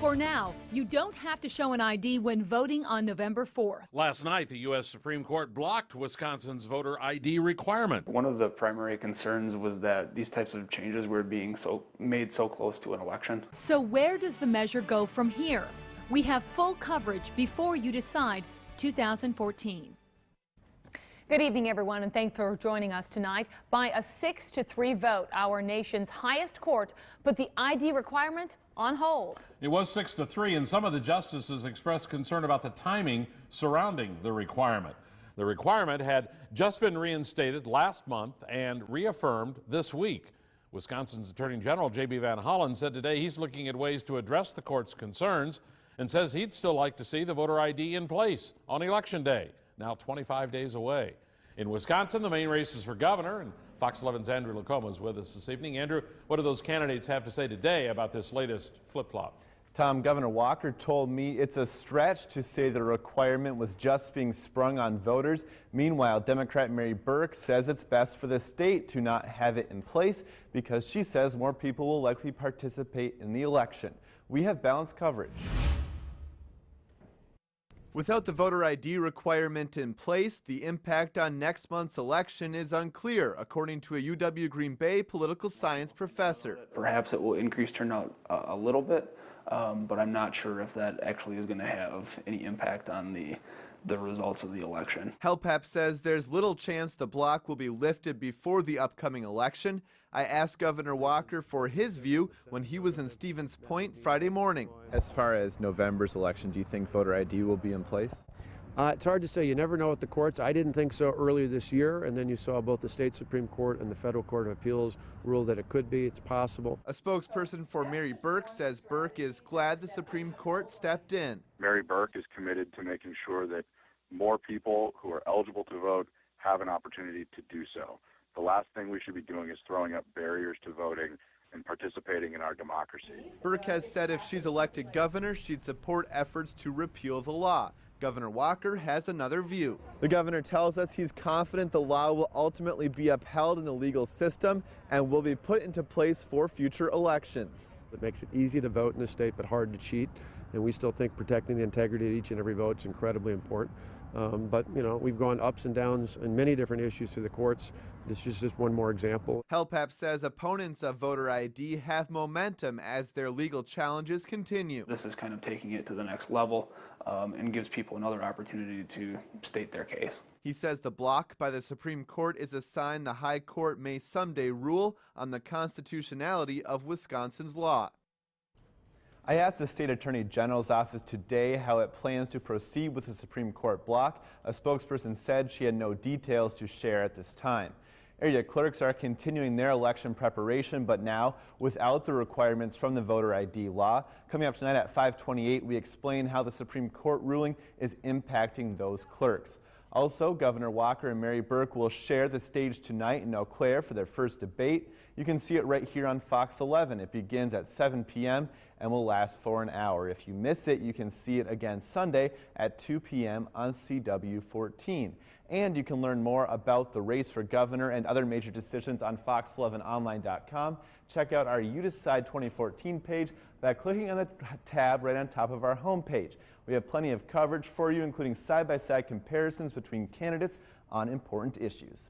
For now, you don't have to show an ID when voting on November 4th. Last night, the U.S. Supreme Court blocked Wisconsin's voter ID requirement. One of the primary concerns was that these types of changes were being made so close to an election. So where does the measure go from here? We have full coverage before you decide 2014. Good evening, everyone, and thanks for joining us tonight. By a 6-3 vote, our nation's highest court put the ID requirement on hold. It was 6-3, and some of the justices expressed concern about the timing surrounding the requirement. The requirement had just been reinstated last month and reaffirmed this week. Wisconsin's Attorney General J.B. Van Hollen said today he's looking at ways to address the court's concerns and says he'd still like to see the voter ID in place on Election Day, now 25 days away. In Wisconsin, the main race is for governor, and Fox 11's Andrew Lacoma is with us this evening. Andrew, what do those candidates have to say today about this latest flip-flop? Tom, Governor Walker told me it's a stretch to say the requirement was just being sprung on voters. Meanwhile, Democrat Mary Burke says it's best for the state to not have it in place because she says more people will likely participate in the election. We have balanced coverage. Without the voter ID requirement in place, the impact on next month's election is unclear, according to a UW Green Bay political science professor. Perhaps it will increase turnout a little bit, but I'm not sure if that actually is going to have any impact on the results of the election. HELPAP says there's little chance the block will be lifted before the upcoming election. I asked Governor Walker for his view when he was in Stevens Point Friday morning. As far as November's election, do you think voter ID will be in place? It's hard to say. You never know at the courts. I didn't think so earlier this year, and then you saw both the state Supreme Court and the Federal Court of Appeals rule that it could be. It's possible. A spokesperson for Mary Burke says Burke is glad the Supreme Court stepped in. Mary Burke is committed to making sure that more people who are eligible to vote have an opportunity to do so. The last thing we should be doing is throwing up barriers to voting and participating in our democracy. Burke has said if she's elected governor, she'd support efforts to repeal the law. Governor Walker has another view. The governor tells us he's confident the law will ultimately be upheld in the legal system and will be put into place for future elections. It makes it easy to vote in the state, but hard to cheat. And we still think protecting the integrity of each and every vote is incredibly important. But, you know, we've gone ups and downs in many different issues through the courts. This is just one more example. HELPAP says opponents of voter ID have momentum as their legal challenges continue. This is kind of taking it to the next level and gives people another opportunity to state their case. He says the block by the Supreme Court is a sign the High Court may someday rule on the constitutionality of Wisconsin's law. I asked the State Attorney General's office today how it plans to proceed with the Supreme Court block. A spokesperson said she had no details to share at this time. Area clerks are continuing their election preparation, but now without the requirements from the voter ID law. Coming up tonight at 5:28, we explain how the Supreme Court ruling is impacting those clerks. Also, Governor Walker and Mary Burke will share the stage tonight in Eau Claire for their first debate. You can see it right here on Fox 11. It begins at 7 p.m. and will last for an hour. If you miss it, you can see it again Sunday at 2 p.m. on CW 14. And you can learn more about the race for governor and other major decisions on fox11online.com. Check out our You Decide 2014 page by clicking on the tab right on top of our homepage. We have plenty of coverage for you, including side-by-side comparisons between candidates on important issues.